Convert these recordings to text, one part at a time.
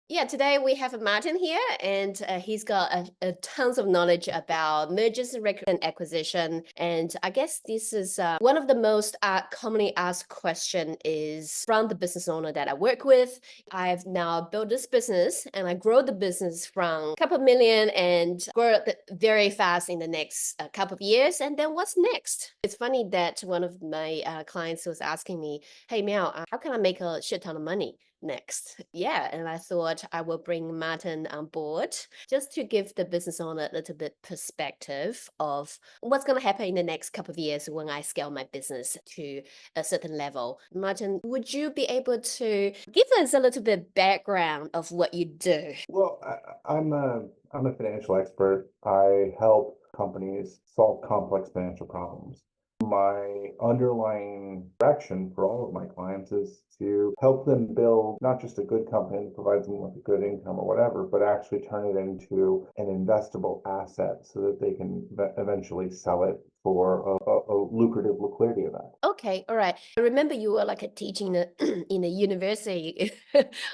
Yeah, today we have Martin here, and he's got a tons of knowledge about mergers and and acquisition. And I guess this is one of the most commonly asked question is from the business owner that I work with. I've now built this business, and I grow the business from a couple million and grow it very fast in the next couple of years. And then what's next? It's funny that one of my clients was asking me, "Hey, Meow, how can I make a shit ton of money next?" Yeah, and I thought I will bring Martin on board just to give the business owner a little bit perspective of what's going to happen in the next couple of years when I scale my business to a certain level. Martin, would you be able to give us a little bit background of what you do? Well, I'm a financial expert. I help companies solve complex financial problems. My underlying direction for all of my clients is to help them build not just a good company that provides them with a good income or whatever, but actually turn it into an investable asset so that they can eventually sell it for a lucrative liquidity event. Okay, all right. I remember you were like a teaching in a university.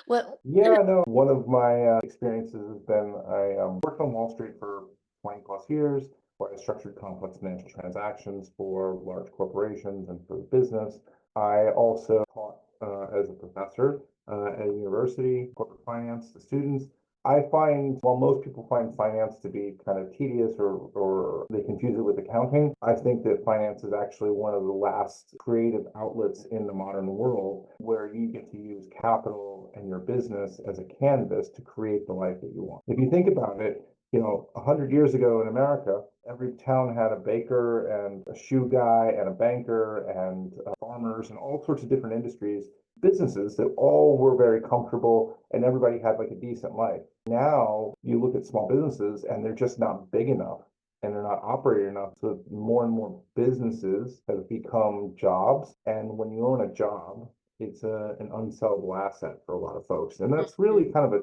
Well, Yeah, no, one of my experiences has been I worked on Wall Street for 20 plus years, where I structured complex financial transactions for large corporations and for business. I also taught as a professor at a university, corporate finance to students. I find, while most people find finance to be kind of tedious or they confuse it with accounting, I think that finance is actually one of the last creative outlets in the modern world where you get to use capital and your business as a canvas to create the life that you want. If you think about it, 100 years ago in America, every town had a baker and a shoe guy and a banker and farmers and all sorts of different industries, businesses that all were very comfortable and everybody had like a decent life. Now you look at small businesses and they're just not big enough and they're not operating enough. So more and more businesses have become jobs. And when you own a job, it's an unsellable asset for a lot of folks. And that's really kind of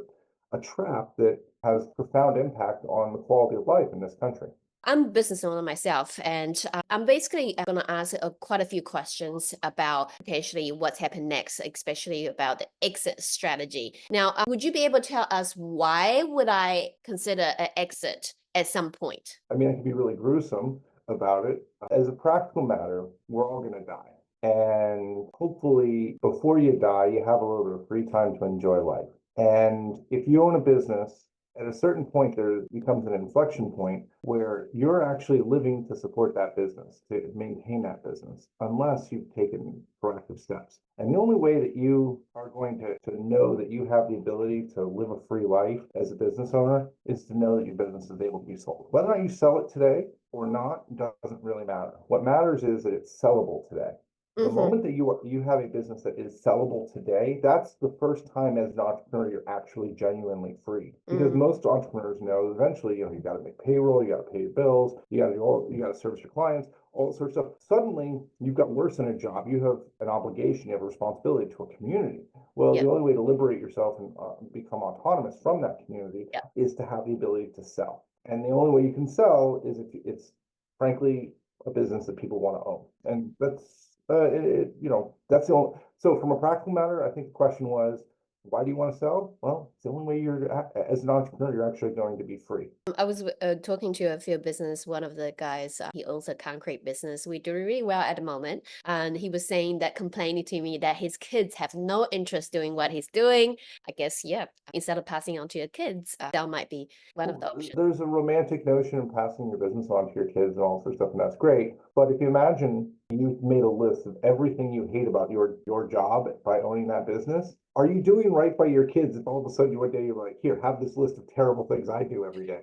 a trap that has profound impact on the quality of life in this country. I'm a business owner myself, and I'm basically going to ask quite a few questions about potentially what's happened next, especially about the exit strategy. Now, would you be able to tell us why would I consider an exit at some point? I mean, I can be really gruesome about it. As a practical matter, we're all going to die. And hopefully, before you die, you have a little bit of free time to enjoy life. And if you own a business, at a certain point, there becomes an inflection point where you're actually living to support that business, to maintain that business, unless you've taken proactive steps. And the only way that you are going to know that you have the ability to live a free life as a business owner is to know that your business is able to be sold. Whether or not you sell it today or not doesn't really matter. What matters is that it's sellable today. The Hmm. moment that you have a business that is sellable today, that's the first time as an entrepreneur you're actually genuinely free. Because Mm. most entrepreneurs know eventually, you got to make payroll, you got to pay your bills, you got to service your clients, all sorts of stuff. Suddenly, you've got worse than a job. You have an obligation, you have a responsibility to a community. Well, the Yep. only way to liberate yourself and become autonomous from that community Yep. is to have the ability to sell. And the only way you can sell is if it's frankly a business that people want to own. And that's the only. So from a practical matter, I think the question was, why do you want to sell? Well, it's the only way as an entrepreneur, you're actually going to be free. I was talking to a few business. One of the guys, he owns a concrete business. We're doing really well at the moment, and he was saying that, complaining to me that his kids have no interest doing what he's doing. I guess, yeah. Instead of passing on to your kids, that might be one of the Well, options. there's a romantic notion of passing your business on to your kids and all sorts of stuff, and that's great. But if you imagine you made a list of everything you hate about your job by owning that business, are you doing right by your kids if all of a sudden one day you're like, here, have this list of terrible things I do every day?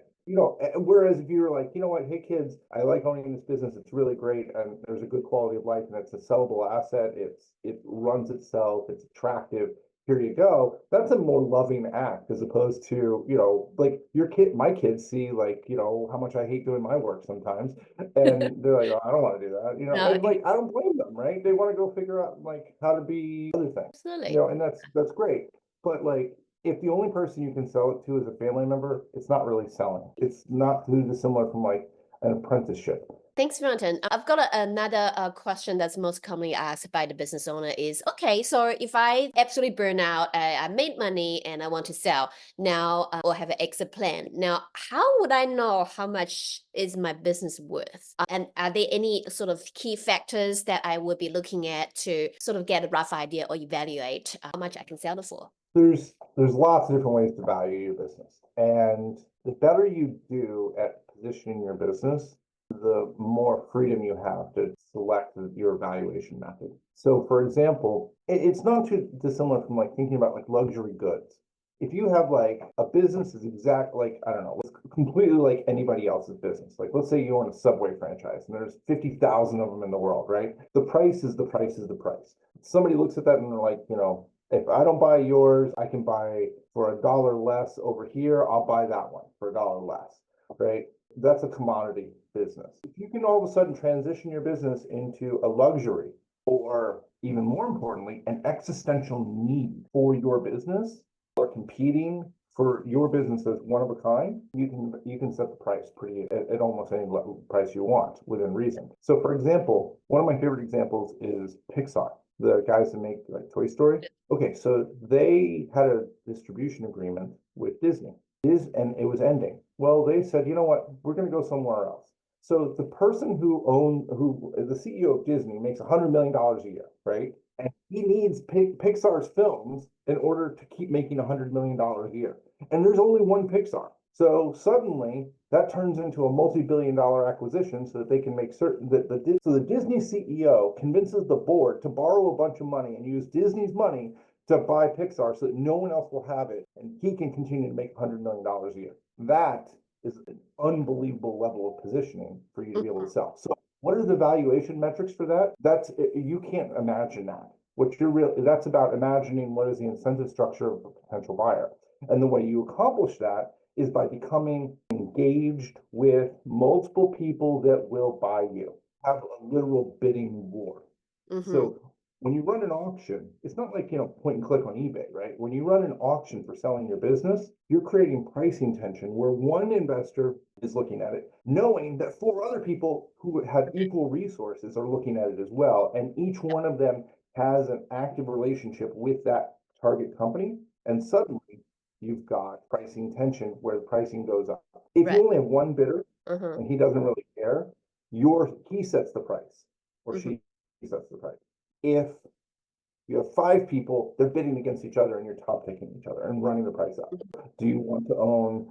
Whereas if you're like, you know what, hey kids, I like owning this business. It's really great, and there's a good quality of life, and it's a sellable asset. It runs itself. It's attractive. Here you go. That's a more loving act as opposed to, like my kids see like, how much I hate doing my work sometimes. And they're like, oh, I don't want to do that, No, and like, I don't blame them, right? They want to go figure out like how to be other things, absolutely. and that's great. But like, if the only person you can sell it to is a family member, it's not really selling. It's not too dissimilar from like an apprenticeship. Thanks, Martin. I've got another question that's most commonly asked by the business owner is, okay, so if I absolutely burn out, I made money and I want to sell now or have an exit plan. Now, how would I know how much is my business worth? And are there any sort of key factors that I would be looking at to sort of get a rough idea or evaluate how much I can sell it for? There's lots of different ways to value your business. And the better you do at positioning your business, the more freedom you have to select your valuation method. So for example, it's not too dissimilar from like thinking about like luxury goods. If you have like a business is exact like, I don't know, it's completely like anybody else's business. Like let's say you own a Subway franchise and there's 50,000 of them in the world, right? The price is the price is the price. Somebody looks at that and they're like, if I don't buy yours, I can buy for $1 less over here. I'll buy that one for $1 less, right? That's a commodity business. If you can all of a sudden transition your business into a luxury, or even more importantly, an existential need for your business, or competing for your business as one of a kind, you can set the price pretty at almost any price you want within reason. So for example, one of my favorite examples is Pixar, the guys that make like Toy Story. Okay, so they had a distribution agreement with Disney. And it was ending. Well, they said, you know what, we're going to go somewhere else. So the person who the CEO of Disney makes $100 million a year, right? And he needs Pixar's films in order to keep making $100 million a year. And there's only one Pixar. So suddenly that turns into a multi-billion-dollar acquisition so that they can make certain that the Disney CEO convinces the board to borrow a bunch of money and use Disney's money to buy Pixar so that no one else will have it and he can continue to make $100 million a year. That is an unbelievable level of positioning for you to be able to sell. So what are the valuation metrics for that? You can't imagine that. That's about imagining what is the incentive structure of a potential buyer. And the way you accomplish that is by becoming engaged with multiple people that will buy you. Have a literal bidding war. Mm-hmm. So when you run an auction, it's not like, point and click on eBay, right? When you run an auction for selling your business, you're creating pricing tension where one investor is looking at it, knowing that four other people who have equal resources are looking at it as well. And each one of them has an active relationship with that target company. And suddenly you've got pricing tension where the pricing goes up. If you only have one bidder and he doesn't really care, he sets the price or she sets the price. If you have five people, they're bidding against each other and you're top picking each other and running the price up. Do you want to own,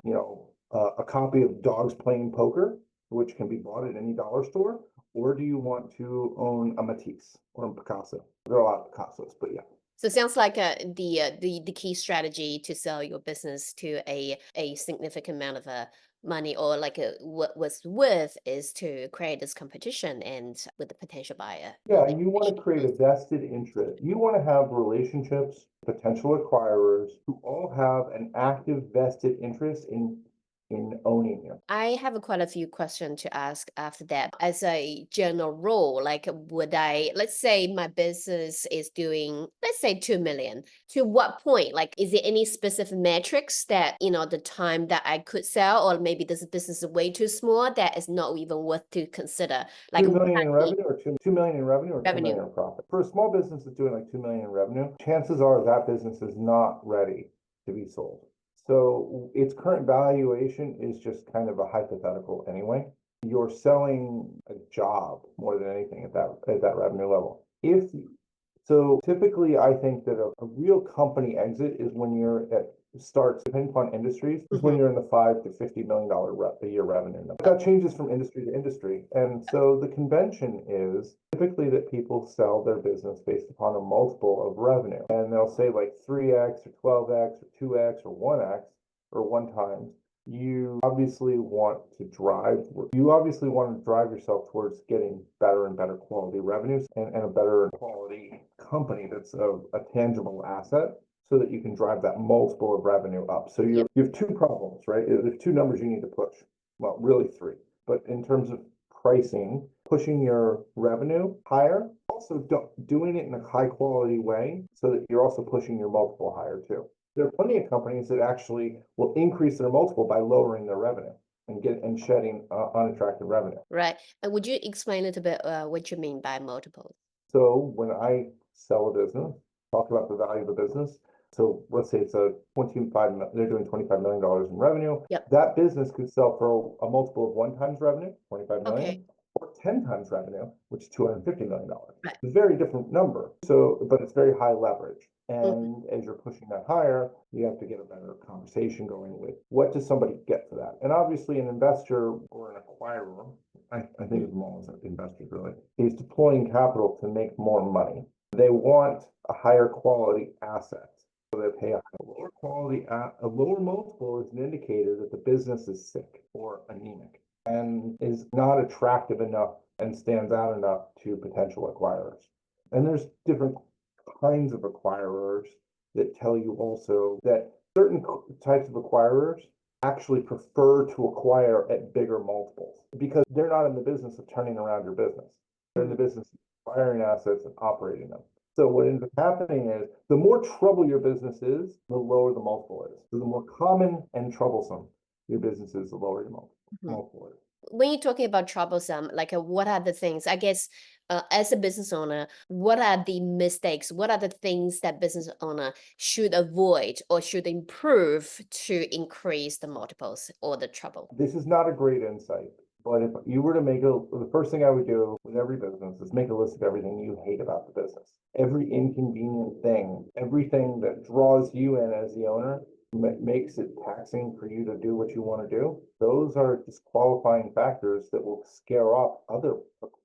a copy of Dogs Playing Poker, which can be bought at any dollar store? Or do you want to own a Matisse or a Picasso? There are a lot of Picassos, but yeah. So it sounds like the key strategy to sell your business to a significant amount of money or like what was worth is to create this competition and with the potential buyer. Yeah, and you want to create a vested interest. You want to have relationships, potential acquirers who all have an active vested interest in owning you. I have quite a few questions to ask after that. As a general rule, like let's say my business is doing, let's say 2 million. To what point? Like, is there any specific metrics that, the time that I could sell, or maybe this business is way too small that is not even worth to consider? Like 2 million in revenue or 2 million in revenue or 2 Revenue. million in profit. For a small business that's doing like 2 million in revenue, chances are that business is not ready to be sold. So its current valuation is just kind of a hypothetical anyway. You're selling a job more than anything at that revenue level. So typically I think that a real company exit is when you're starts, depending upon industries, is when you're in the $5 to $50 million a year revenue number. That changes from industry to industry. And so the convention is typically that people sell their business based upon a multiple of revenue. And they'll say like 3x or 12x or 2x or 1x or 1 times. You obviously want to drive yourself towards getting better and better quality revenues and a better quality company that's a tangible asset, so that you can drive that multiple of revenue up. So you have 2 problems, right? There's 2 numbers you need to push. Well, really 3. But in terms of pricing, pushing your revenue higher, also doing it in a high quality way so that you're also pushing your multiple higher too. There are plenty of companies that actually will increase their multiple by lowering their revenue. and shedding unattractive revenue. Right. And would you explain a little bit what you mean by multiples? So when I sell a business, talk about the value of the business. So let's say it's they're doing $25 million in revenue. Yep. That business could sell for a multiple of 1 times revenue, 25 Okay. million, or 10 times revenue, which is $250 million. Right. It's a very different number. So, but it's very high leverage. Mhm. And as you're pushing that higher, you have to get a better conversation going with what does somebody get for that? And obviously an investor or an acquirer, I think of them all as investors really, is deploying capital to make more money. They want a higher quality asset. So they pay a lower quality, a lower multiple is an indicator that the business is sick or anemic and is not attractive enough and stands out enough to potential acquirers. And there's different kinds of acquirers that tell you also that certain types of acquirers actually prefer to acquire at bigger multiples because they're not in the business of turning around your business. They're in the business of acquiring assets and operating them. So what ends up happening is the more trouble your business is, the lower the multiple is. So the more common and troublesome your business is, the lower your multiple is. When you're talking about troublesome, like what are the things, I guess, as a business owner, what are the mistakes? What are the things that business owner should avoid or should improve to increase the multiples or the trouble? This is not a great insight, but if you were to the first thing I would do with every business is make a list of everything you hate about the business. Every inconvenient thing, everything that draws you in as the owner, makes it taxing for you to do what you want to do. Those are disqualifying factors that will scare off other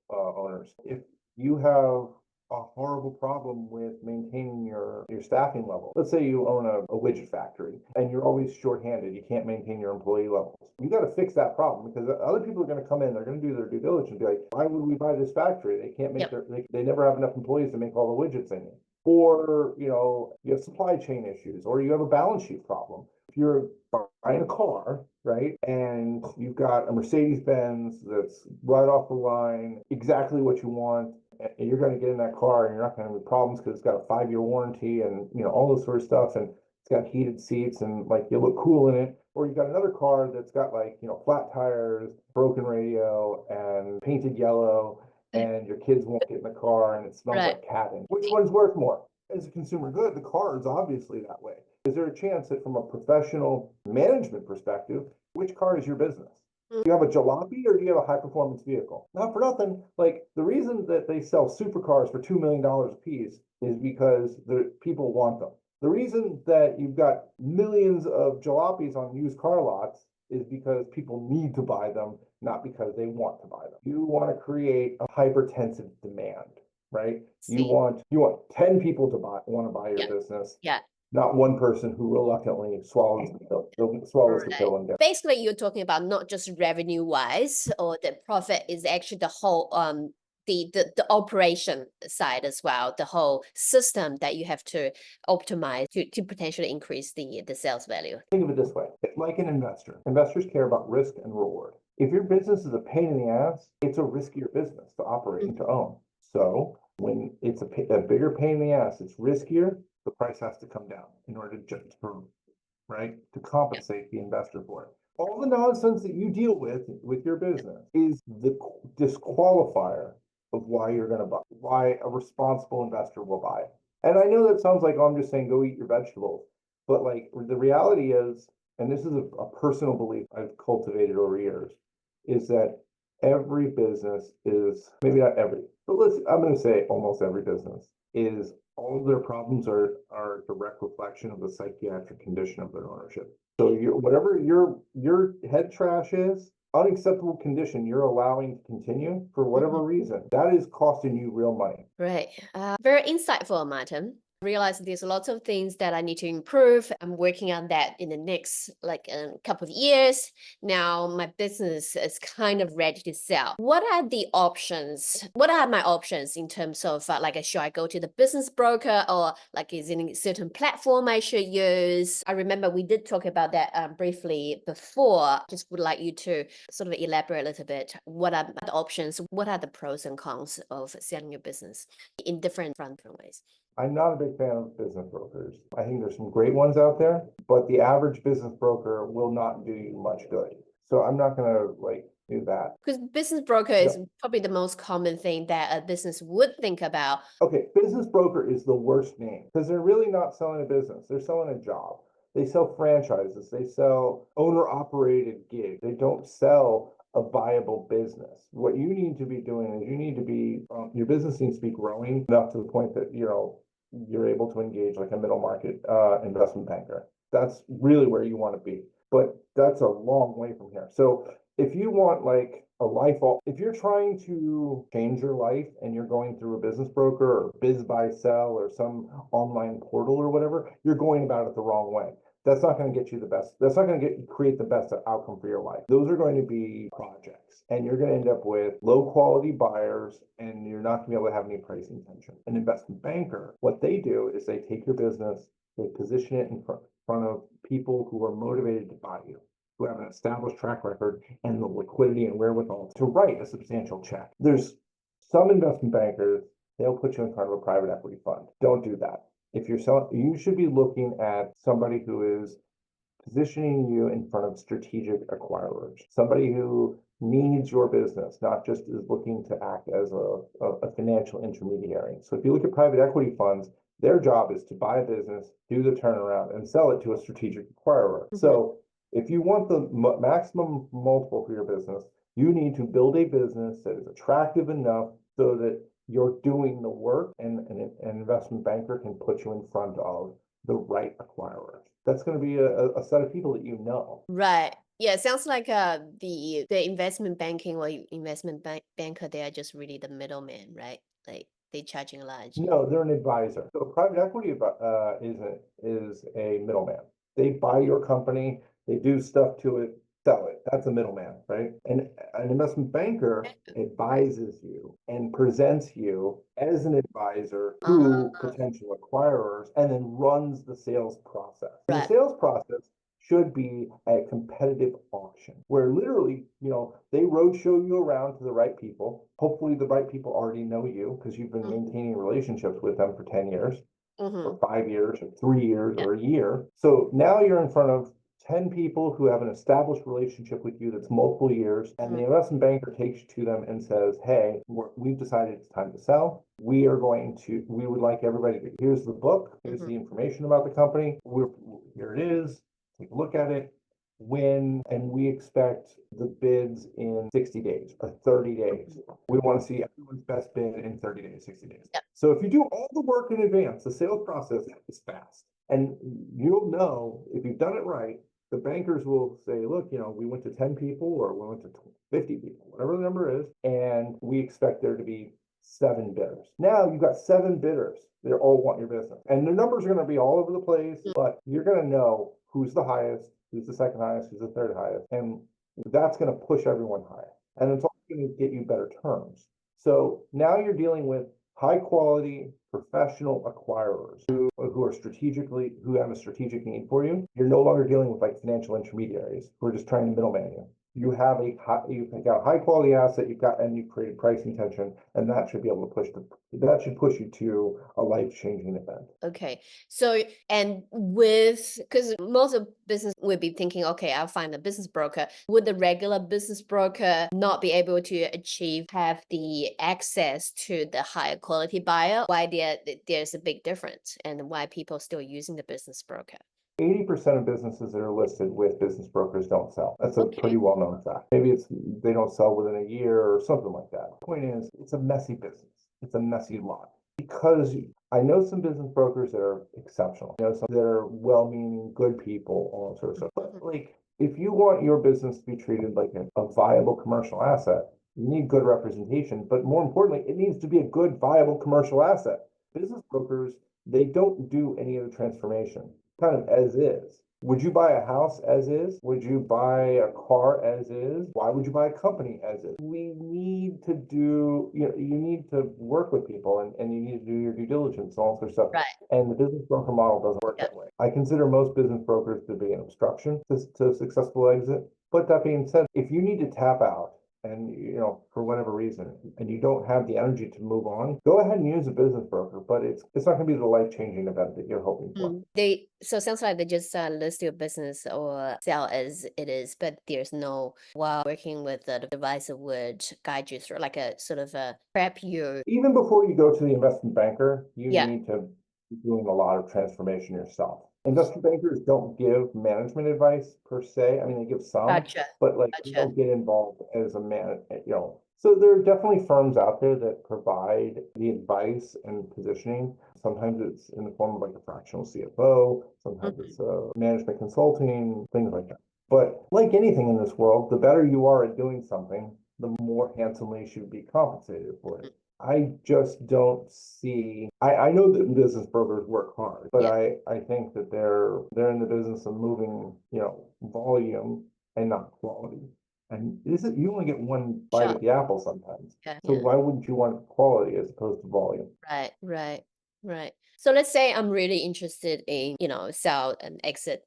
owners. If you have a horrible problem with maintaining your staffing level. Let's say you own a widget factory and you're always shorthanded. You can't maintain your employee levels. You got to fix that problem because other people are going to come in. They're going to do their due diligence and be like, why would we buy this factory? They can't make they never have enough employees to make all the widgets they need. Or, you have supply chain issues or you have a balance sheet problem. If you're buying a car, right, and you've got a Mercedes-Benz that's right off the line, exactly what you want, and you're going to get in that car and you're not going to have any problems because it's got a 5-year warranty and all this sort of stuff, and it's got heated seats and like you look cool in it. Or you got another car that's got like flat tires, broken radio, and painted yellow, and your kids won't get in the car and it smells like cat. Which one's worth more? As a consumer good, the car is obviously that way. Is there a chance that from a professional management perspective, which car is your business? Do you have a jalopy or do you have a high performance vehicle? Not for nothing. Like the reason that they sell supercars for $2 million a piece is because the people want them. The reason that you've got millions of jalopies on used car lots is because people need to buy them, not because they want to buy them. You want to create a hypertensive demand, right? You want 10 people to want to buy your business. Yeah. Not one person who reluctantly swallows the pill and down. Basically, you're talking about not just revenue wise or the profit is actually the whole the operation side as well, the whole system that you have to optimize to potentially increase the sales value. Think of it this way. It's like an investor. Investors care about risk and reward. If your business is a pain in the ass, it's a riskier business to operate and to own. So when it's a bigger pain in the ass, it's riskier, the price has to come down in order to compensate the investor for it. All the nonsense that you deal with your business is the disqualifier of why you're going to buy, why a responsible investor will buy it. And I know that sounds like, I'm just saying go eat your vegetables, but like the reality is, and this is a personal belief I've cultivated over years, is that every business is, maybe not every, but I'm going to say almost every business is, all of their problems are a direct reflection of the psychiatric condition of their ownership. So whatever your head trash is, unacceptable condition you're allowing to continue for whatever reason, that is costing you real money. Right. Very insightful, Martin. Realize there's lots of things that I need to improve. I'm working on that in the next couple of years. Now my business is kind of ready to sell. What are the options? What are my options in terms of should I go to the business broker or is there a certain platform I should use? I remember we did talk about that briefly before. Just would like you to sort of elaborate a little bit. What are the options? What are the pros and cons of selling your business in different ways? I'm not a big fan of business brokers. I think there's some great ones out there, but the average business broker will not do you much good. So I'm not gonna like do that. Because business broker is probably the most common thing that a business would think about. Okay, business broker is the worst name because they're really not selling a business. They're selling a job. They sell franchises. They sell owner operated gigs. They don't sell a viable business. What you need to be doing is you need to be, your business needs to be growing enough to the point that, you're able to engage like a middle market, investment banker. That's really where you want to be. But that's a long way from here. So if you want like a life, if you're trying to change your life and you're going through a business broker or biz buy sell or some online portal or whatever, you're going about it the wrong way. That's not going to get you the best. That's not going to create the best outcome for your life. Those are going to be projects, and you're going to end up with low quality buyers, and you're not going to be able to have any pricing tension. An investment banker, what they do is they take your business, they position it in front of people who are motivated to buy you, who have an established track record and the liquidity and wherewithal to write a substantial check. There's some investment bankers, they'll put you in front of a private equity fund. Don't do that. If you're selling, you should be looking at somebody who is positioning you in front of strategic acquirers, somebody who needs your business, not just is looking to act as a financial intermediary. So if you look at private equity funds, their job is to buy a business, do the turnaround, and sell it to a strategic acquirer. So if you want the maximum multiple for your business, you need to build a business that is attractive enough so that you're doing the work and an investment banker can put you in front of the right acquirers. That's going to be a set of people that you know. Right. Yeah, it sounds like the investment banking or banker, they are just really the middleman, right? Like they charging large. No, they're an advisor. So private equity is a middleman. They buy your company, they do stuff to it, sell it. That's a middleman, right? And an investment banker advises you and presents you as an advisor to potential acquirers and then runs the sales process. And the Right. sales process should be a competitive auction where literally, they roadshow you around to the right people. Hopefully the right people already know you because you've been maintaining relationships with them for 10 years or 5 years or 3 years or a year. So now you're in front of 10 people who have an established relationship with you that's multiple years, and the investment banker takes you to them and says, hey, we've decided it's time to sell. We would like everybody to, here's the book, here's the information about the company, here it is, take a look at it, and we expect the bids in 60 days or 30 days. We want to see everyone's best bid in 30 days, 60 days. Yep. So if you do all the work in advance, the sales process is fast. And you'll know if you've done it right, the bankers will say, look, we went to 10 people or we went to 50 people, whatever the number is, and we expect there to be 7 bidders. Now you've got 7 bidders. They all want your business. And the numbers are going to be all over the place, but you're going to know who's the highest, who's the second highest, who's the third highest. And that's going to push everyone higher. And it's also going to get you better terms. So now you're dealing with high quality professional acquirers who have a strategic need for you. You're no longer dealing with like financial intermediaries who are just trying to middleman you. You've got a high quality asset, you've created pricing tension, and that should be able to that should push you to a life-changing event. Okay. So, and because most of business would be thinking, okay, I'll find a business broker. Would the regular business broker not be able to have the access to the higher quality buyer? Why there's a big difference and why people still using the business broker? 80% of businesses that are listed with business brokers don't sell. That's a pretty well-known fact. Maybe they don't sell within a year or something like that. The point is, it's a messy business. It's a messy lot. Because I know some business brokers that are exceptional. I know some that are well-meaning, good people, all that sort of stuff. But like, if you want your business to be treated like a viable commercial asset, you need good representation. But more importantly, it needs to be a good, viable commercial asset. Business brokers, they don't do any of the transformation. Kind of as is. Would you buy a house as is? Would you buy a car as is? Why would you buy a company as is? We need to do, you need to work with people and you need to do your due diligence and all sorts of stuff. Right. And the business broker model doesn't work that way. I consider most business brokers to be an obstruction to successful exit. But that being said, if you need to tap out and for whatever reason, and you don't have the energy to move on, go ahead and use a business broker, but it's not going to be the life-changing event that you're hoping for. So it sounds like they just list your business or sell as it is, but there's no while working with the advisor would guide you through like a sort of a prep you. Even before you go to the investment banker, you Yeah. need to be doing a lot of transformation yourself. Investment bankers don't give management advice per se. I mean, they give some, Gotcha. but like they Gotcha. don't get involved as a man. So there are definitely firms out there that provide the advice and positioning. Sometimes it's in the form of like a fractional CFO, sometimes it's management consulting, things like that. But like anything in this world, the better you are at doing something, the more handsomely you should be compensated for it. I just don't see, I know that business brokers work hard, but Yeah. I think that they're in the business of moving, volume and not quality. And you only get one bite Sure. at the apple sometimes. Yeah. So Yeah. why wouldn't you want quality as opposed to volume? Right. So let's say I'm really interested in, sell and exit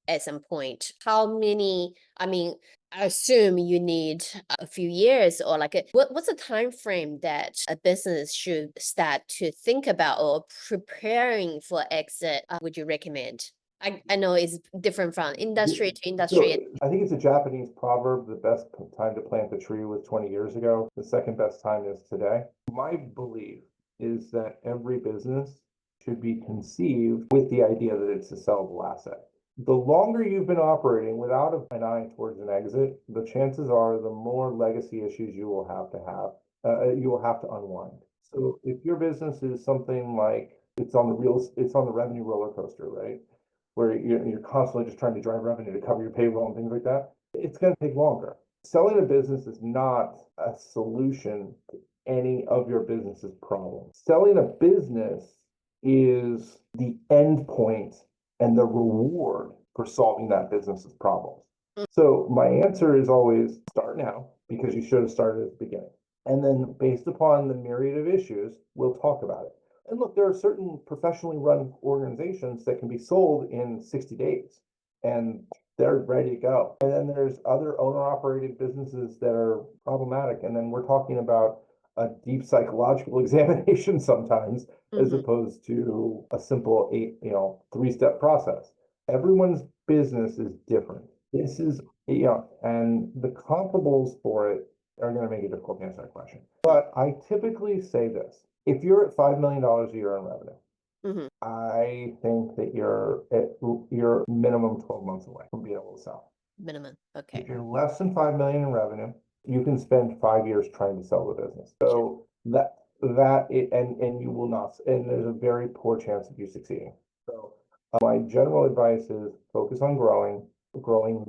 at some point. How many, I mean, I assume you need a few years or like what's the time frame that a business should start to think about or preparing for exit, would you recommend? I know it's different from industry to So industry. I think it's a Japanese proverb, the best time to plant a tree was 20 years ago. The second best time is today. My belief is that every business should be conceived with the idea that it's a sellable asset. The longer you've been operating without an eye towards an exit, the chances are the more legacy issues you will have to unwind. So if your business is something like it's on the revenue roller coaster, right? Where you're constantly just trying to drive revenue to cover your payroll and things like that, it's going to take longer. Selling a business is not a solution to any of your business's problems. Selling a business is the end point and the reward for solving that business's problems. So my answer is always start now because you should have started at the beginning. And then based upon the myriad of issues, we'll talk about it. And look, there are certain professionally run organizations that can be sold in 60 days and they're ready to go. And then there's other owner operated businesses that are problematic. And then we're talking about a deep psychological examination sometimes, as opposed to a simple 3-step process. Everyone's business is different. This is, and the comparables for it are going to make it difficult to answer that question. But I typically say this. If you're at $5 million a year in revenue, I think that you're minimum 12 months away from being able to sell. Minimum. Okay. If you're less than 5 million in revenue, you can spend 5 years trying to sell the business. So and you will not, and there's a very poor chance of you succeeding. So my general advice is focus on growing,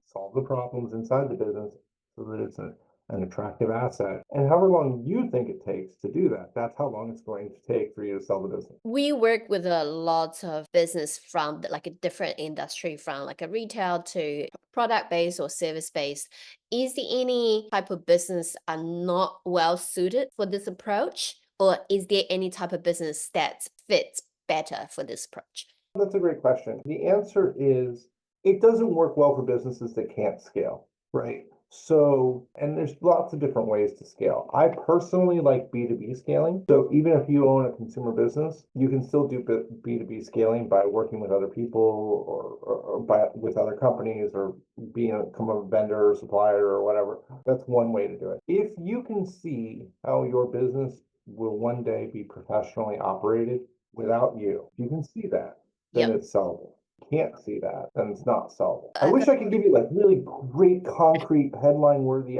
solve the problems inside the business so that it's an attractive asset. And however long you think it takes to do that, that's how long it's going to take for you to sell the business. We work with a lot of business from like a different industry, from like a retail to product based or service based. Is there any type of business are not well suited for this approach, or is there any type of business that fits better for this approach? That's a great question. The answer is it doesn't work well for businesses that can't scale, right? So, and there's lots of different ways to scale. I personally like B2B scaling. So even if you own a consumer business, you can still do B2B scaling by working with other people with other companies or become a vendor or supplier or whatever. That's one way to do it. If you can see how your business will one day be professionally operated without you, you can see that, then Yep. it's sellable. Can't see that, then it's not sellable. I wish I could give you like really great concrete headline worthy,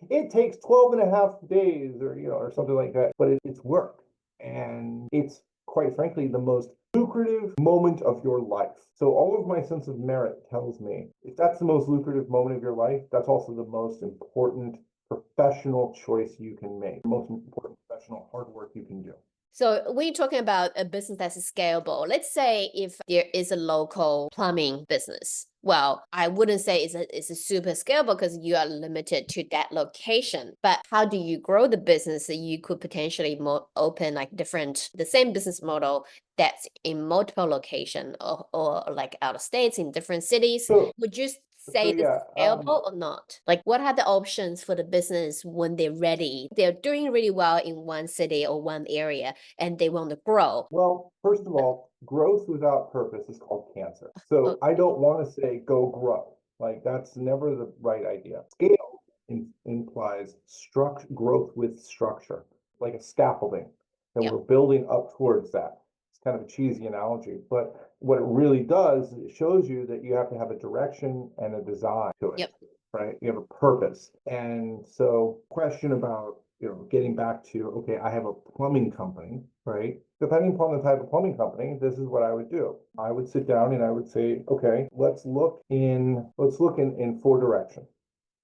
it takes 12 and a half days or something like that, but it's work. And it's quite frankly the most lucrative moment of your life. So all of my sense of merit tells me if that's the most lucrative moment of your life, that's also the most important professional choice you can make, the most important professional hard work you can do. So we're talking about a business that's scalable. Let's say if there is a local plumbing business. Well, I wouldn't say it's a super scalable because you are limited to that location. But how do you grow the business that you could potentially open like the same business model that's in multiple location or like out of states in different cities? So Would you say this yeah, is scalable or not? Like, what are the options for the business when they're ready? They're doing really well in one city or one area and they want to grow. well, first of all, growth without purpose is called cancer. So I Okay. don't want to say go grow. Like that's never the right idea. Scale implies growth with structure, like a scaffolding, that Yep. we're building up towards that. It's kind of a cheesy analogy, but what it really does is it shows you that you have to have a direction and a design to it, Yep. right? You have a purpose. And so question about, getting back to, okay, I have a plumbing company, right? Depending upon the type of plumbing company, this is what I would do. I would sit down and I would say, okay, let's look in four directions.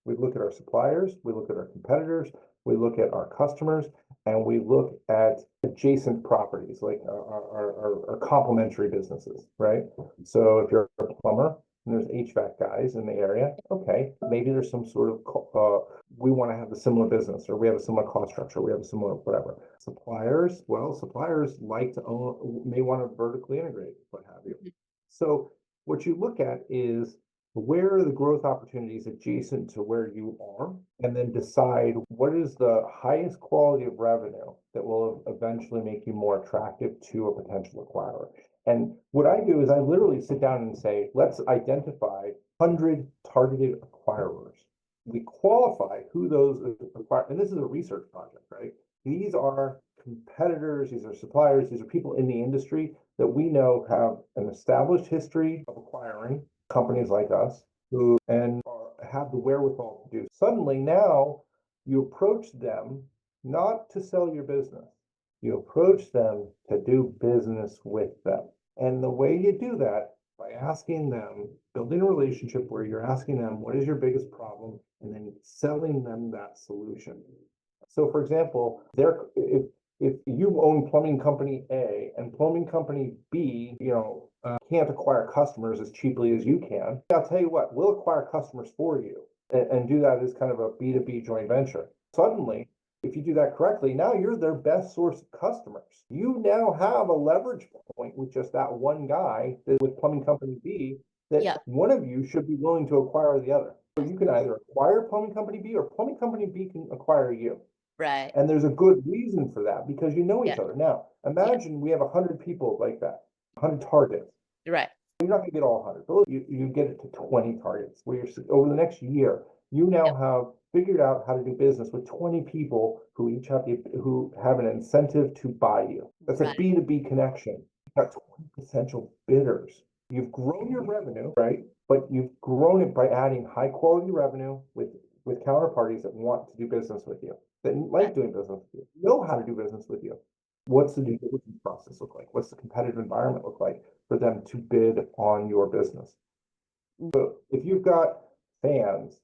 We look at our suppliers, we look at our competitors, we look at our customers, and we look at adjacent properties, like our complementary businesses, right? So if you're a plumber and there's HVAC guys in the area, okay, maybe there's some sort of, we want to have a similar business, or we have a similar cost structure, we have a similar whatever. Suppliers, well, suppliers like to own, may want to vertically integrate, what have you. Mhm. So what you look at is where are the growth opportunities adjacent to where you are, and then decide what is the highest quality of revenue that will eventually make you more attractive to a potential acquirer. And what I do is I literally sit down and say, let's identify 100 targeted acquirers. We qualify who those acquire, and this is a research project, right? These are competitors, these are suppliers, these are people in the industry that we know have an established history of acquiring companies like us who have the wherewithal to do. Suddenly now you approach them not to sell your business. You approach them to do business with them. And the way you do that by asking them, building a relationship where you're asking them, what is your biggest problem? And then selling them that solution. So for example, if you own plumbing company A and plumbing company B, can't acquire customers as cheaply as you can, I'll tell you what, we'll acquire customers for you and do that as kind of a B2B joint venture. Suddenly, if you do that correctly, now you're their best source of customers. You now have a leverage point with just that one guy with plumbing company B that Yeah. one of you should be willing to acquire the other. So you can either acquire plumbing company B or plumbing company B can acquire you. Right. And there's a good reason for that because you know each Yeah. other. Now, Yeah. imagine we have 100 people like that, 100 targets. Right. You're not going to get all 100, but you get it to 20 targets where over the next year, you now Yep. have figured out how to do business with 20 people who each have an incentive to buy you. That's a Right. B2B connection. You've got 20 potential bidders. You've grown your revenue, right? But you've grown it by adding high quality revenue with counterparties that want to do business with you, that Right. like doing business with you, know how to do business with you. What's the due diligence process look like? What's the competitive environment look like for them to bid on your business? Mm. So if you've got fans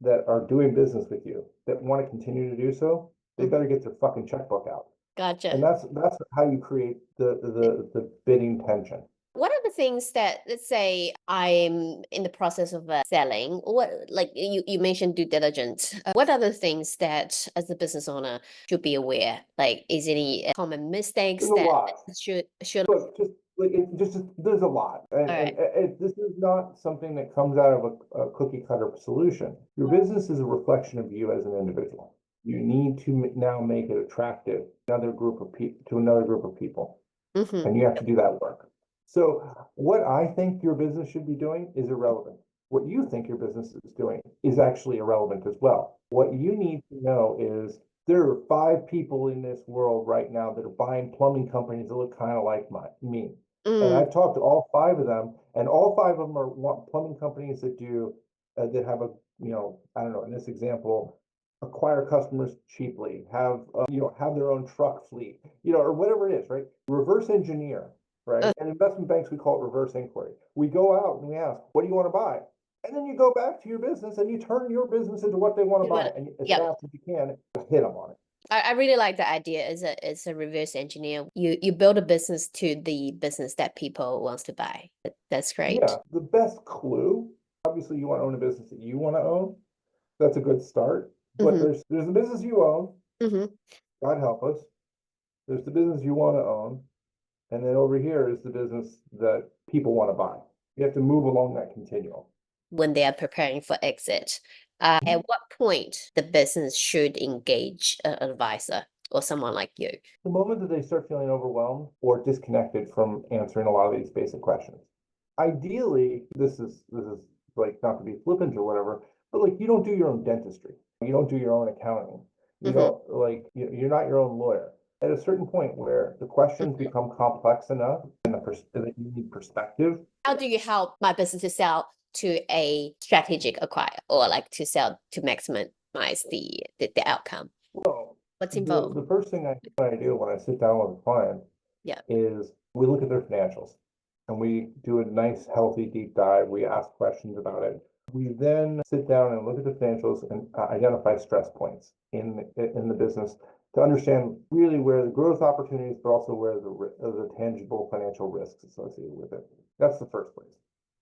that are doing business with you that want to continue to do so, they Mhm. better get their fucking checkbook out. Gotcha. And that's how you create the bidding tension. What are the things that, let's say, I'm in the process of selling? What, like you mentioned due diligence. What are the things that, as a business owner, should be aware? Like, is any common mistakes There's a that lot. should? Look, just like there's a lot, and, All right. this is not something that comes out of a cookie cutter solution. Your business is a reflection of you as an individual. You need to now make it attractive to another group of people, Mm-hmm. and you have to do that work. So what I think your business should be doing is irrelevant. What you think your business is doing is actually irrelevant as well. What you need to know is there are 5 people in this world right now that are buying plumbing companies that look kind of like me. And Mm, I've talked to all 5 of them, and all 5 of them are plumbing companies that that have I don't know, in this example, acquire customers cheaply, have their own truck fleet, or whatever it is, right? Reverse engineer, right? uh, And investment banks, we call it reverse inquiry. We go out and we ask, what do you want to buy? And then you go back to your business and you turn your business into what they want to buy. And as yep. fast as you can, hit them on it. I really like the idea as a reverse engineer. You build a business to the business that people wants to buy. That's Yeah, great. the best clue, obviously you want to own a business that you want to own. That's a good start. But Mm-hmm. there's the business you own, Mm-hmm. God help us. There's the business you want to own. And then over here is the business that people want to buy. You have to move along that continuum. when they are preparing for exit. At what point the business should engage an advisor or someone like you? The moment that they start feeling overwhelmed or disconnected from answering a lot of these basic questions. Ideally, this is like not to be flippant or whatever, but like you don't do your own dentistry. You don't do your own accounting. You Mhm, don't like you're not your own lawyer. At a certain point where the questions mhm. become complex enough and that you need perspective. How do you help my business to sell to a strategic acquire or like to sell to maximize the outcome? Well, What's the involved? the first thing I do when I sit down with a client Yeah. is we look at their financials and we do a nice, healthy deep dive. We ask questions about it. We then sit down and look at the financials and identify stress points in the business to understand really where the growth opportunities, but also where the tangible financial risks associated with it. That's the first place.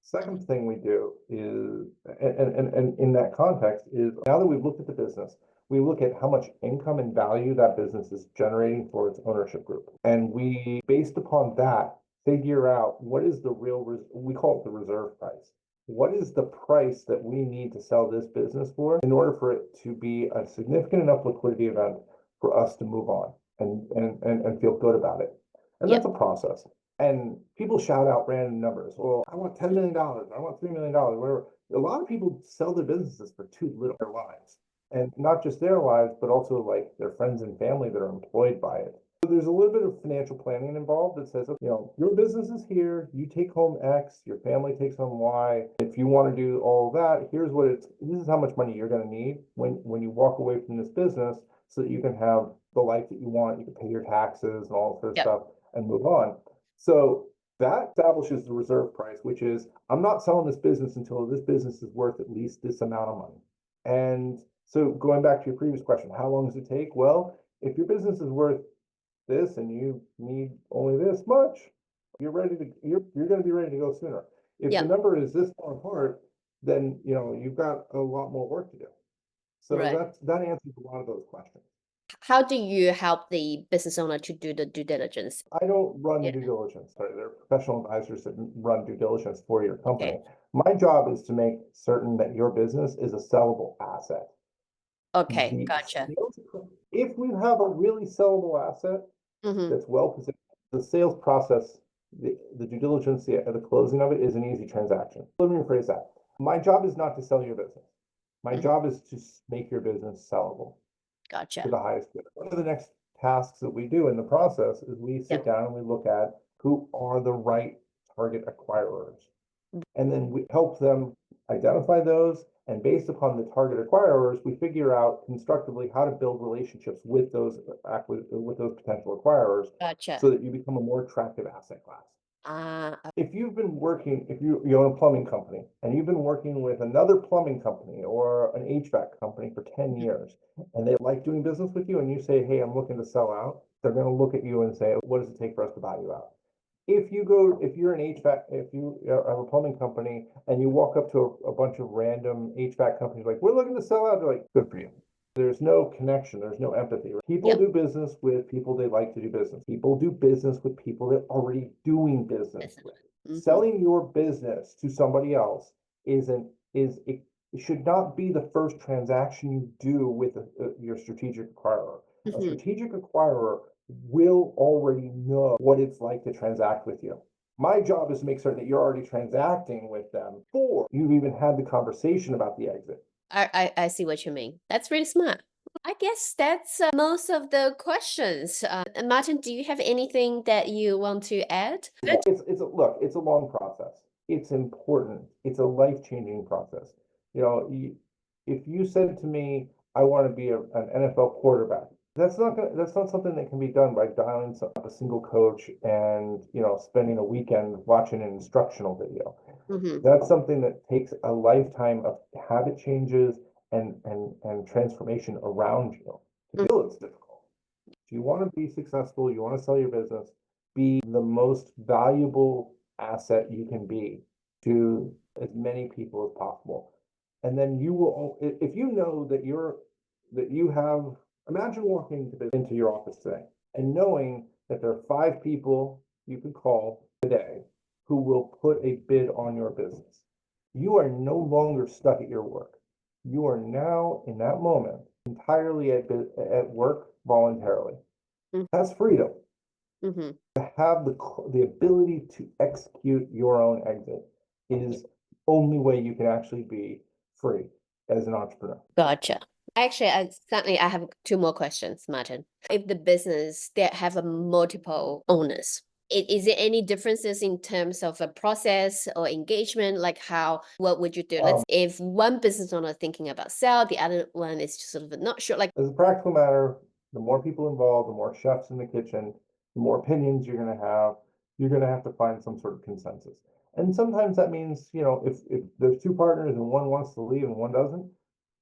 Second thing we do is, and in that context is now that we've looked at the business, we look at how much income and value that business is generating for its ownership group. And we, based upon that, figure out what is the we call it the reserve price. What is the price that we need to sell this business for in order for it to be a significant enough liquidity event for us to move on and feel good about it? And Yeah. that's a process. And people shout out random numbers. Well, I want $10 million. I want $3 million, whatever. A lot of people sell their businesses for too little their lives. And not just their lives, but also like their friends and family that are employed by it. So there's a little bit of financial planning involved that says, your business is here, you take home X, your family takes home Y. If you want to do all of that, this is how much money you're going to need when you walk away from this business so that you can have the life that you want, you can pay your taxes and all this Yeah. stuff and move on. So that establishes the reserve price, which is I'm not selling this business until this business is worth at least this amount of money. And so going back to your previous question, how long does it take? Well, if your business is worth this and you need only this much, you're going to be ready to go sooner. If Yeah. the number is this far apart, then you've got a lot more work to do. So Right. that answers a lot of those questions. How do you help the business owner to do the due diligence? I don't run Yeah. due diligence. Sorry, there are professional advisors that run due diligence for your Okay. company. My job is to make certain that your business is a sellable asset. Okay. The Gotcha. sales, if we have a really sellable asset Mm-hmm. that's well positioned, the sales process, the due diligence, the closing of it is an easy transaction. Let me rephrase that. My job is not to sell your business. My Mm-hmm. job is to make your business sellable to Gotcha. the highest good. One of the next tasks that we do in the process is we Yeah. sit down and we look at who are the right target acquirers. And then we help them identify those. And based upon the target acquirers, we figure out constructively how to build relationships with those potential acquirers Gotcha. so that you become a more attractive asset class. Uh, If you own a plumbing company and you've been working with another plumbing company or an HVAC company for 10 mhm. years and they like doing business with you and you say, hey, I'm looking to sell out, they're going to look at you and say, what does it take for us to buy you out? If you're an HVAC, if you have a plumbing company and you walk up to a bunch of random HVAC companies like, we're looking to sell out, they're like, good for you. There's no connection, there's no empathy. People Yeah. do business with people they like to do business. People do business with people they're already doing business with. Mm-hmm. Selling your business to somebody else it should not be the first transaction you do with your strategic acquirer. A Mm-hmm. strategic acquirer will already know what it's like to transact with you. My job is to make certain that you're already transacting with them before you've even had the conversation about the exit. I see what you mean. That's really smart. I guess that's most of the questions. Martin, do you have anything that you want to add? It's a long process. It's important. It's a life-changing process. If you said to me, I want to be an NFL quarterback, that's not something that can be done by dialing up a single coach and spending a weekend watching an instructional video. Mm-hmm. That's something that takes a lifetime of habit changes and transformation around you. To feel it's difficult. If you want to be successful, you want to sell your business, be the most valuable asset you can be to as many people as possible. And then you will, if you know that you have, imagine walking into your office today and knowing that there are 5 people you could call today who will put a bid on your business. you are no longer stuck at your work. You are now in that moment entirely at work voluntarily. That's freedom. Mm-hmm. To have the ability to execute your own exit is only way you can actually be free as an entrepreneur. Gotcha. Actually, I have two more questions, Martin. If the business that have a multiple owners, is there any differences in terms of a process or engagement? Like what would you do? Let's if one business owner thinking about sell, the other one is just sort of not sure. Like, As a practical matter, the more people involved, the more chefs in the kitchen, the more opinions you're going to have to find some sort of consensus. And sometimes that means, if there's two partners and one wants to leave and one doesn't,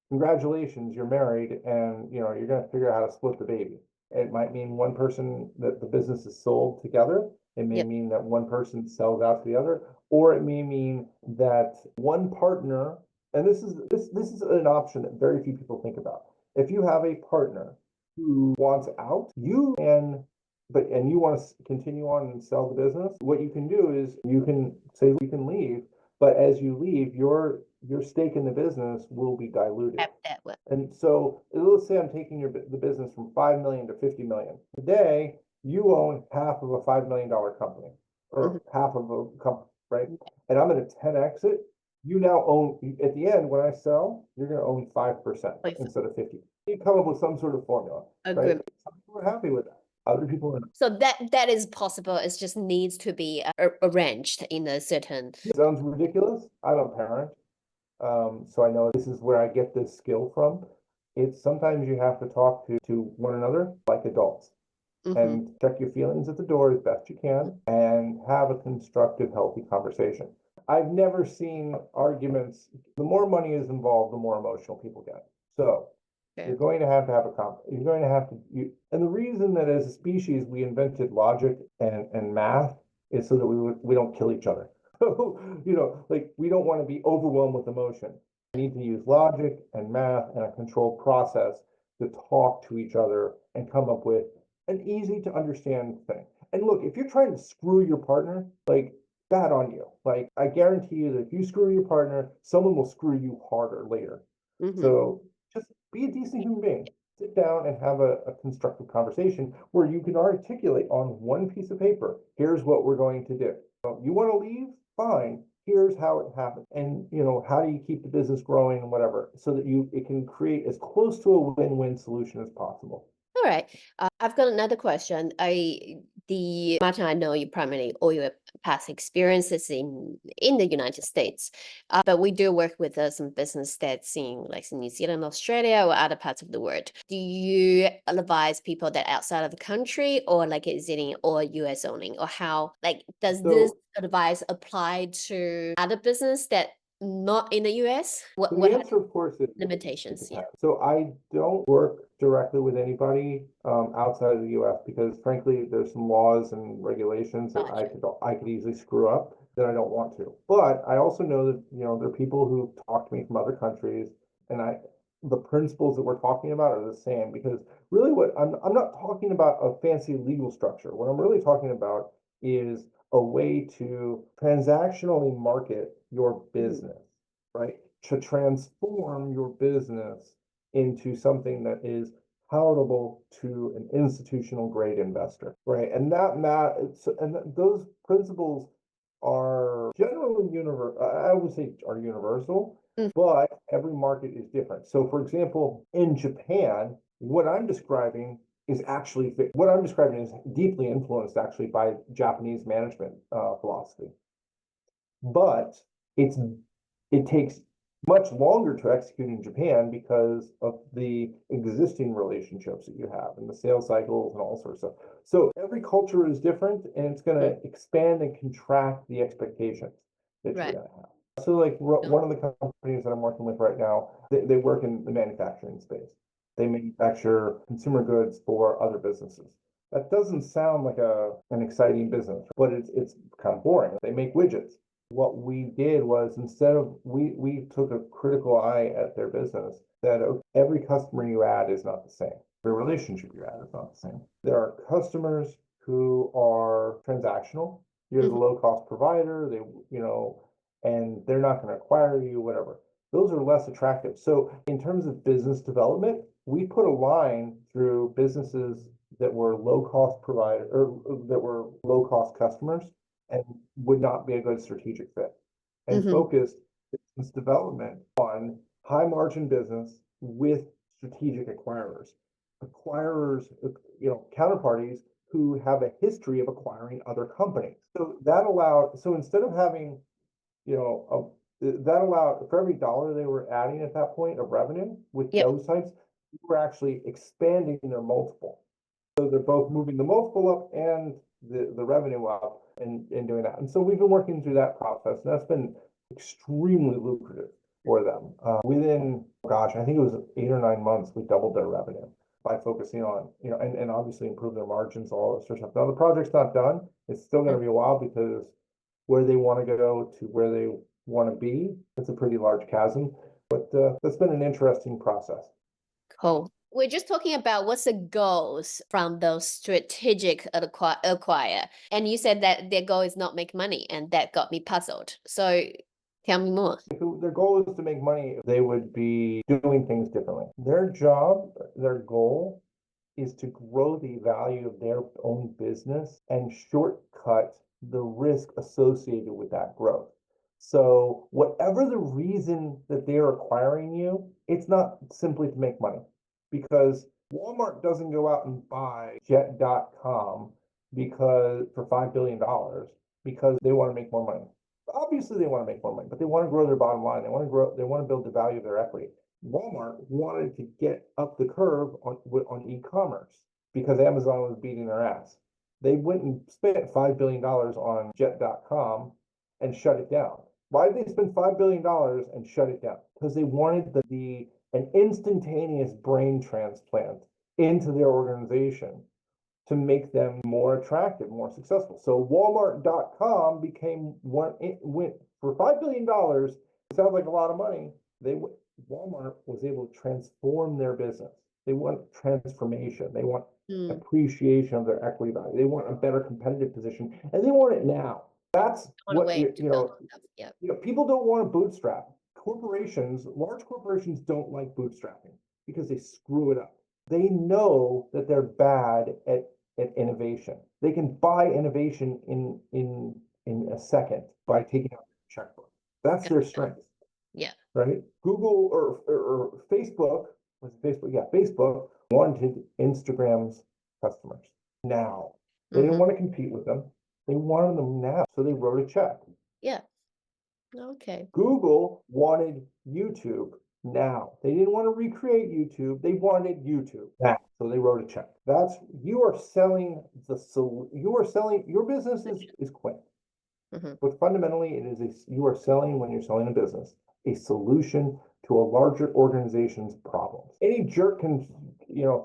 congratulations, you're married and, you're going to figure out how to split the baby. It might mean one person that the business is sold together. It may yep. mean that one person sells out to the other, or it may mean that one partner, and this is an option that very few people think about. If you have a partner who wants out, and you want to continue on and sell the business, what you can do is you can say you can leave, but as you leave, your stake in the business will be diluted. That way. And so let's say I'm taking the business from 5 million to 50 million. Today, you own half of a $5 million company or half of a company, right? And I'm at a 10 exit. You now own, at the end, when I sell, you're going to own 5% instead of 50. You come up with some sort of formula, right? Some people are happy with that. Other people are not. So that is possible. It just needs to be arranged in a certain. It sounds ridiculous. I'm a parent. So I know this is where I get this skill from. It's sometimes you have to talk to one another like adults and check your feelings at the door as best you can and have a constructive, healthy conversation. I've never seen arguments. The more money is involved, the more emotional people get. So you're going to have you're going to have to, and the reason that as a species we invented logic and math is so that we don't kill each other. So, like we don't want to be overwhelmed with emotion. We need to use logic and math and a controlled process to talk to each other and come up with an easy to understand thing. And look, if you're trying to screw your partner, like bad on you. Like I guarantee you that if you screw your partner, someone will screw you harder later. So just be a decent human being. Sit down and have a constructive conversation where you can articulate on one piece of paper, here's what we're going to do. You want to leave? Fine. Here's how it happened. And how do you keep the business growing and whatever, so that it can create as close to a win-win solution as possible. All right. I've got another question. Martin, I know you primarily all your past experiences in the United States, but we do work with some business that's in New Zealand, Australia, or other parts of the world. Do you advise people that outside of the country, or is it in all US only, or how? Does this advice apply to other business that not in the US? The answer, of course, is limitations? Yeah. So I don't work directly with anybody outside of the US because frankly, there's some laws and regulations that I could easily screw up that I don't want to. But I also know that, there are people who talk to me from other countries, and the principles that we're talking about are the same, because really I'm not talking about a fancy legal structure. What I'm really talking about is a way to transactionally market your business, right? To transform your business into something that is palatable to an institutional grade investor, right? And those principles are generally I would say are universal, but every market is different. So for example, in Japan, what I'm describing is deeply influenced actually by Japanese management philosophy. But it takes much longer to execute in Japan because of the existing relationships that you have and the sales cycles and all sorts of stuff. So every culture is different, and it's going to expand and contract the expectations that you're going to have. So like one of the companies that I'm working with right now, they work in the manufacturing space. They manufacture consumer goods for other businesses. That doesn't sound like an exciting business, but it's kind of boring. They make widgets. What we did was, instead of, we took a critical eye at their business, that every customer you add is not the same. Every relationship you add is not the same. There are customers who are transactional. You're the low cost provider. and they're not going to acquire you, whatever. Those are less attractive. So in terms of business development, we put a line through businesses that were low cost provider or that were low cost customers and would not be a good strategic fit, and Mm-hmm. focused business development on high margin business with strategic acquirers. Acquirers, counterparties who have a history of acquiring other companies. So instead of having, that allowed for every dollar they were adding at that point of revenue with Yep. those sites, we were actually expanding their multiple. So they're both moving the multiple up and the revenue up and doing that. And so we've been working through that process, and that's been extremely lucrative for them. Within, gosh, I think it was 8 or 9 months, we doubled their revenue by focusing on, and obviously improve their margins, all this sort of stuff. Now the project's not done. It's still going to be a while because where they want to go to where they want to be, it's a pretty large chasm. But that's been an interesting process. Cool. We're just talking about what's the goals from those strategic acquire. And you said that their goal is not make money, and that got me puzzled. So tell me more. If their goal is to make money, they would be doing things differently. Their goal is to grow the value of their own business and shortcut the risk associated with that growth. So whatever the reason that they're acquiring you, it's not simply to make money, because Walmart doesn't go out and buy Jet.com because for $5 billion because they want to make more money. Obviously they want to make more money, but they want to grow their bottom line. They want to build the value of their equity. Walmart wanted to get up the curve on e-commerce because Amazon was beating their ass. They went and spent $5 billion on Jet.com and shut it down. Why did they spend $5 billion and shut it down? Because they wanted an instantaneous brain transplant into their organization to make them more attractive, more successful. So Walmart.com became one. It went for $5 billion. It sounds like a lot of money. Walmart was able to transform their business. They want transformation. They want appreciation of their equity value. They want a better competitive position, and they want it now. That's what people don't want to bootstrap. Large corporations don't like bootstrapping because they screw it up. They know that they're bad at innovation. They can buy innovation in a second by taking out their checkbook. That's their strength. Yeah. Right. Google or Facebook Facebook wanted Instagram's customers now. They didn't want to compete with them. They wanted them now. So they wrote a check. Yeah. Okay. Google wanted YouTube now. They didn't want to recreate YouTube. They wanted YouTube now. So they wrote a check. You are selling your business is Quinn. But fundamentally you are selling, when you're selling a business, a solution to a larger organization's problems. Any jerk can,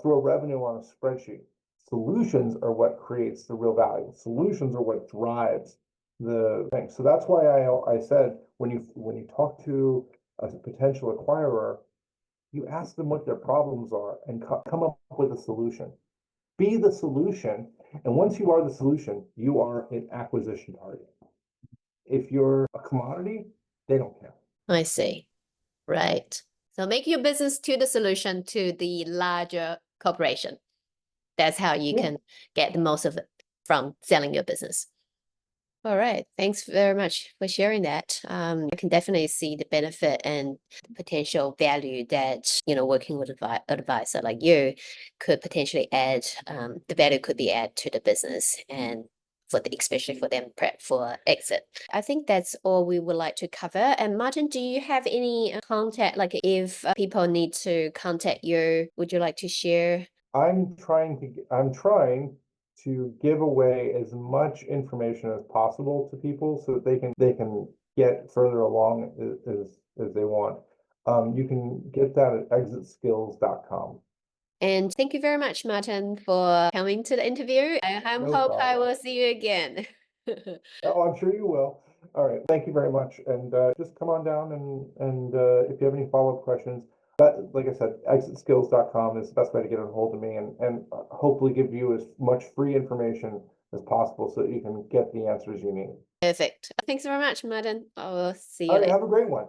throw revenue on a spreadsheet. Solutions are what creates the real value. Solutions are what drives the thing. So that's why I said when you talk to a potential acquirer, you ask them what their problems are and come up with a solution. Be the solution, and once you are the solution, you are an acquisition target. If you're a commodity, they don't care. I see. Right. So make your business to the solution to the larger corporation. That's how you can get the most of it from selling your business. All right. Thanks very much for sharing that. I can definitely see the benefit and the potential value that, working with an advisor like you could potentially add. The value could be added to the business, and especially for them prep for exit. I think that's all we would like to cover. And Martin, do you have any contact, like if people need to contact you, would you like to share? I'm trying to give away as much information as possible to people so that they can get further along as they want. You can get that at exitskills.com. And thank you very much, Martin, for coming to the interview. I hope I will see you again. Oh, I'm sure you will. All right. Thank you very much. And just come on down and if you have any follow-up questions, But like I said, exitskills.com is the best way to get a hold of me and hopefully give you as much free information as possible so that you can get the answers you need. Perfect. Thanks very much, Martin. I will see you All right, later. have a great one.